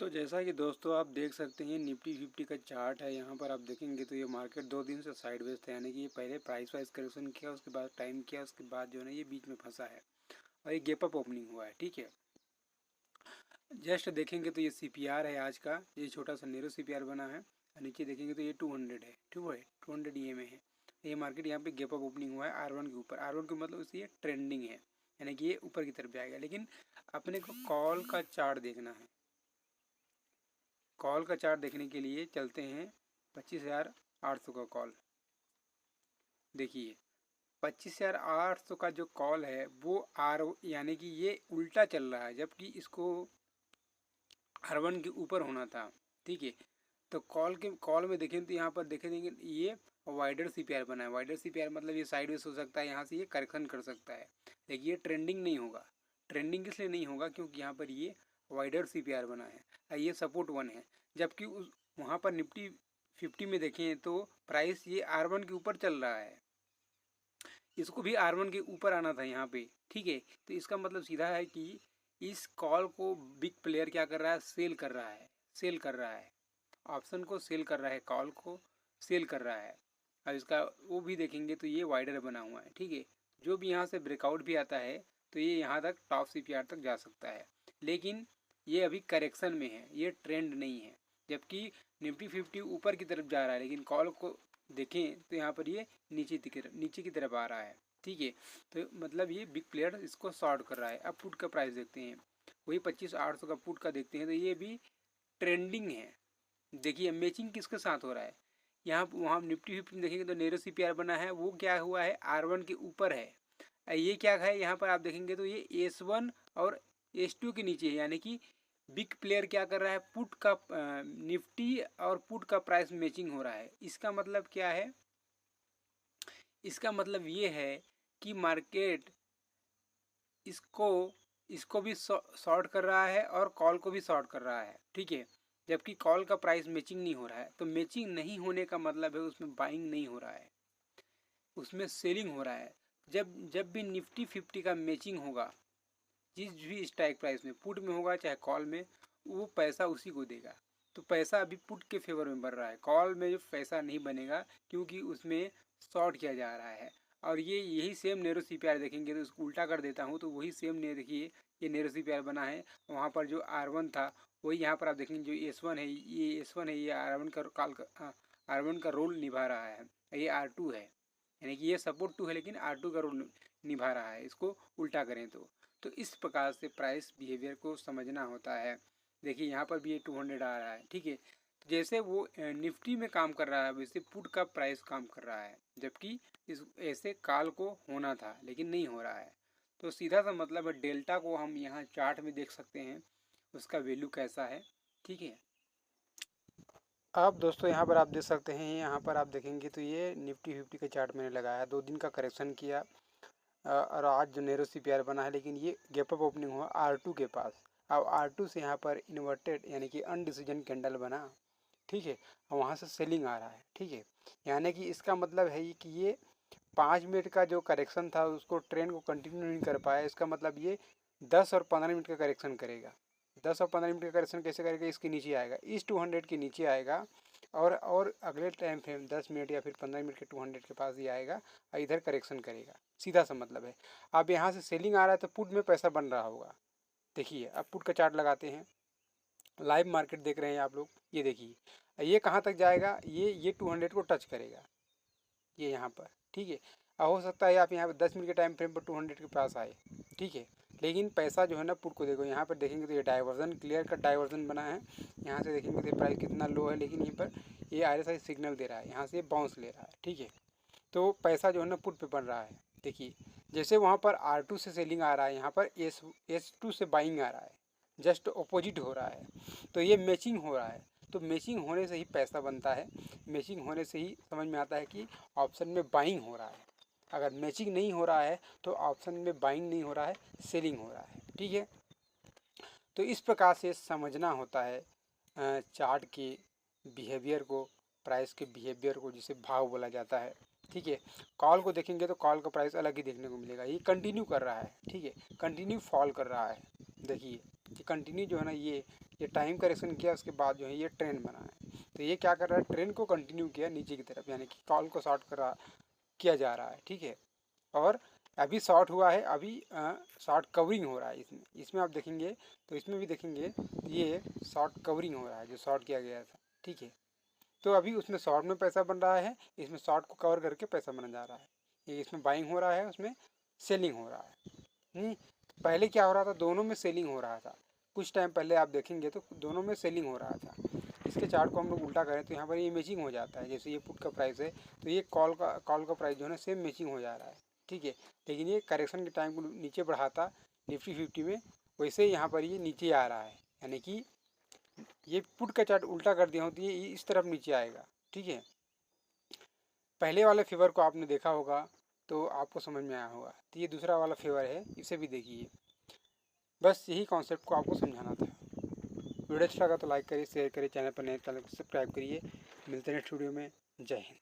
तो जैसा कि दोस्तों आप देख सकते हैं निफ्टी 50 का चार्ट है। यहाँ पर आप देखेंगे तो ये मार्केट 2 दिन से साइडवेज था, यानी कि ये पहले प्राइस वाइज करेक्शन किया, उसके बाद टाइम किया, उसके बाद जो है ना ये बीच में फंसा है और ये गैप अप ओपनिंग हुआ है। ठीक है, जस्ट देखेंगे तो ये सीपीआर है आज का, ये छोटा सा नेरो सीपीआर बना है और नीचे देखेंगे तो ये 200 है। ठीक है, 200 EMA है। ये मार्केट यहाँ पे गैप अप ओपनिंग हुआ है R1 के ऊपर। R1 के मतलब ये ट्रेंडिंग है, यानी कि ये ऊपर की तरफ जाएगा। लेकिन अपने को कॉल का चार्ट देखना है। कॉल का चार्ट देखने के लिए चलते हैं 25,800 का कॉल। देखिए 25,800 का जो कॉल है वो यानी कि ये उल्टा चल रहा है, जबकि इसको R1 के ऊपर होना था। ठीक है, तो कॉल में देखें तो यहाँ पर देखेंगे ये वाइडर सीपीआर बना है। वाइडर सीपीआर मतलब ये साइडवेज हो सकता है, यहाँ से ये करेक्शन कर सकता है, लेकिन ये ट्रेंडिंग नहीं होगा। ट्रेंडिंग इसलिए नहीं होगा क्योंकि यहाँ पर ये वाइडर सीपीआर बना है और ये सपोर्ट 1 है। जबकि उस वहाँ पर निफ्टी 50 में देखें तो प्राइस ये R1 के ऊपर चल रहा है, इसको भी R1 के ऊपर आना था यहाँ पे। ठीक है, तो इसका मतलब सीधा है कि इस कॉल को बिग प्लेयर क्या कर रहा है, सेल कर रहा है। सेल कर रहा है, ऑप्शन को सेल कर रहा है, कॉल को सेल कर रहा है। अब इसका वो भी देखेंगे तो ये वाइडर बना हुआ है। ठीक है, जो भी यहाँ से ब्रेकआउट भी आता है तो ये यहाँ तक टॉप सीपीआर तक जा सकता है, लेकिन ये अभी करेक्शन में है, ये ट्रेंड नहीं है। जबकि निफ्टी 50 ऊपर की तरफ जा रहा है, लेकिन कॉल को देखें तो यहाँ पर ये नीचे की तरफ आ रहा है। ठीक है, तो मतलब ये बिग प्लेयर इसको शॉर्ट कर रहा है। अब पुट का प्राइस देखते हैं, वही 25,800 का पुट का देखते हैं तो ये भी ट्रेंडिंग है। देखिए मैचिंग किसके साथ हो रहा है, यहाँ वहाँ निफ्टी 50 देखेंगे तो नेरो सीपीआर बना है, वो क्या हुआ है R1 के ऊपर है। ये क्या है, यहाँ पर आप देखेंगे तो ये S1 और S2 के नीचे है, यानी कि बिग प्लेयर क्या कर रहा है, पुट का निफ्टी और पुट का प्राइस मैचिंग हो रहा है। इसका मतलब क्या है, इसका मतलब ये है कि मार्केट इसको इसको भी शॉर्ट कर रहा है और कॉल को भी शॉर्ट कर रहा है। ठीक है, जबकि कॉल का प्राइस मैचिंग नहीं हो रहा है। तो मैचिंग नहीं होने का मतलब है उसमें बाइंग नहीं हो रहा है, उसमें सेलिंग हो रहा है। जब जब भी निफ्टी 50 का मैचिंग होगा, जिस भी स्ट्राइक प्राइस में, पुट में होगा चाहे कॉल में, वो पैसा उसी को देगा। तो पैसा अभी पुट के फेवर में बढ़ रहा है, कॉल में जो पैसा नहीं बनेगा क्योंकि उसमें शॉर्ट किया जा रहा है। और ये यही सेम नेरो सीपीआर देखेंगे तो उसको उल्टा कर देता हूँ तो वही सेम ने देखिए ये नेरो सीपीआर बना है। वहाँ पर जो R1 था वही यहाँ पर आप देखेंगे जो S1 है, ये S1 है, ये R1 का R1 का रोल निभा रहा है। ये R2 है, यानी कि ये सपोर्ट 2 है लेकिन R2 का रोल निभा रहा है, इसको उल्टा करें तो इस प्रकार से प्राइस बिहेवियर को समझना होता है। देखिए यहाँ पर भी ये 200 आ रहा है। ठीक है, जैसे वो निफ्टी में काम कर रहा है वैसे पुट का प्राइस काम कर रहा है, जबकि इस ऐसे काल को होना था लेकिन नहीं हो रहा है। तो सीधा सा मतलब है डेल्टा को हम यहाँ चार्ट में देख सकते हैं, उसका वैल्यू कैसा है। ठीक है, अब दोस्तों यहाँ पर आप देख सकते हैं, यहाँ पर आप देखेंगे तो ये निफ्टी 50 का चार्ट मैंने लगाया, 2 दिन का करेक्शन किया और आज जो नेरो सीपीआर बना है, लेकिन ये गैप अप ओपनिंग हुआ R2 के पास। अब R2 से यहाँ पर इन्वर्टेड यानी कि अनडिसीजन कैंडल बना। ठीक है, और वहाँ से सेलिंग आ रहा है। ठीक है, यानी कि इसका मतलब है कि ये 5 मिनट का जो करेक्शन था उसको ट्रेंड को कंटिन्यू नहीं कर पाया। इसका मतलब ये 10 और 15 मिनट का करेक्शन करेगा। 10 और 15 मिनट का करेक्शन कैसे करेगा, इसके नीचे आएगा, इस 200 के नीचे आएगा और अगले टाइम फ्रेम 10 मिनट या फिर 15 मिनट के 200 के पास ही आएगा और इधर करेक्शन करेगा। सीधा सा मतलब है। अब यहाँ से सेलिंग आ रहा है तो पुट में पैसा बन रहा होगा। देखिए अब पुट का चार्ट लगाते हैं, लाइव मार्केट देख रहे हैं आप लोग। ये देखिए ये कहाँ तक जाएगा, ये 200 को टच करेगा, ये यहाँ पर। ठीक है, अब हो सकता है आप यहाँ पर 10 मिनट के टाइम फ्रेम पर 200 के पास आए। ठीक है, लेकिन पैसा जो है ना पुट को देखो, यहाँ पर देखेंगे तो ये डाइवर्जन, क्लियर कट डाइवर्जन बना है। यहाँ से देखेंगे तो प्राइस कितना लो है, लेकिन यहीं पर ये RSI सिग्नल दे रहा है, यहाँ से बाउंस ले रहा है। ठीक है, तो पैसा जो है ना पुट पे बन रहा है। देखिए जैसे वहाँ पर R2 से सेलिंग आ रहा है, यहाँ पर S2 से बाइंग आ रहा है, जस्ट अपोजिट हो रहा है। तो ये मैचिंग हो रहा है, तो मैचिंग होने से ही पैसा बनता है। मैचिंग होने से ही समझ में आता है कि ऑप्शन में बाइंग हो रहा है। अगर मैचिंग नहीं हो रहा है तो ऑप्शन में बाइंग नहीं हो रहा है, सेलिंग हो रहा है। ठीक है, तो इस प्रकार से समझना होता है चार्ट के बिहेवियर को, प्राइस के बिहेवियर को, जिसे भाव बोला जाता है। ठीक है, कॉल को देखेंगे तो कॉल का प्राइस अलग ही देखने को मिलेगा, ये कंटिन्यू कर रहा है। ठीक है, कंटिन्यू फॉल कर रहा है। देखिए ये कंटिन्यू जो है ना ये टाइम करेक्शन किया, उसके बाद जो है ये ट्रेंड बना है। तो ये क्या कर रहा है, ट्रेंड को कंटिन्यू किया नीचे की तरफ, यानी कि कॉल को शॉर्ट किया जा रहा है, ठीक है। और अभी शॉर्ट हुआ है, अभी शॉर्ट कवरिंग हो रहा है इसमें आप देखेंगे तो इसमें भी देखेंगे ये शॉर्ट कवरिंग हो रहा है जो शॉर्ट किया गया था, ठीक है। तो अभी उसमें शॉर्ट में पैसा बन रहा है, इसमें शॉर्ट को कवर करके पैसा बना जा रहा है। ये इसमें बाइंग हो रहा है, उसमें सेलिंग हो रहा है। नहीं, पहले क्या हो रहा था, दोनों में सेलिंग हो रहा था। कुछ टाइम पहले आप देखेंगे तो दोनों में सेलिंग हो रहा था। इसके चार्ट को हम लोग उल्टा करें तो यहाँ पर ये मैचिंग हो जाता है। जैसे ये पुट का प्राइस है तो ये कॉल का प्राइस जो है ना सेम मैचिंग हो जा रहा है, ठीक है। लेकिन ये करेक्शन के टाइम को नीचे बढ़ाता निफ्टी 50 में, वैसे यहाँ पर ये नीचे आ रहा है, यानी कि ये पुट का चार्ट उल्टा कर दिया हो तो ये इस तरफ नीचे आएगा, ठीक है। पहले वाले फेवर को आपने देखा होगा तो आपको समझ में आया होगा। तो ये दूसरा वाला फेवर है, इसे भी देखिए। बस यही कॉन्सेप्ट को आपको समझाना था। वीडियो अच्छा लगा तो लाइक करिए, शेयर करिए, चैनल पर नए चैनल को सब्सक्राइब करिए। मिलते हैं नेक्स्ट वीडियो में। जय हिंद।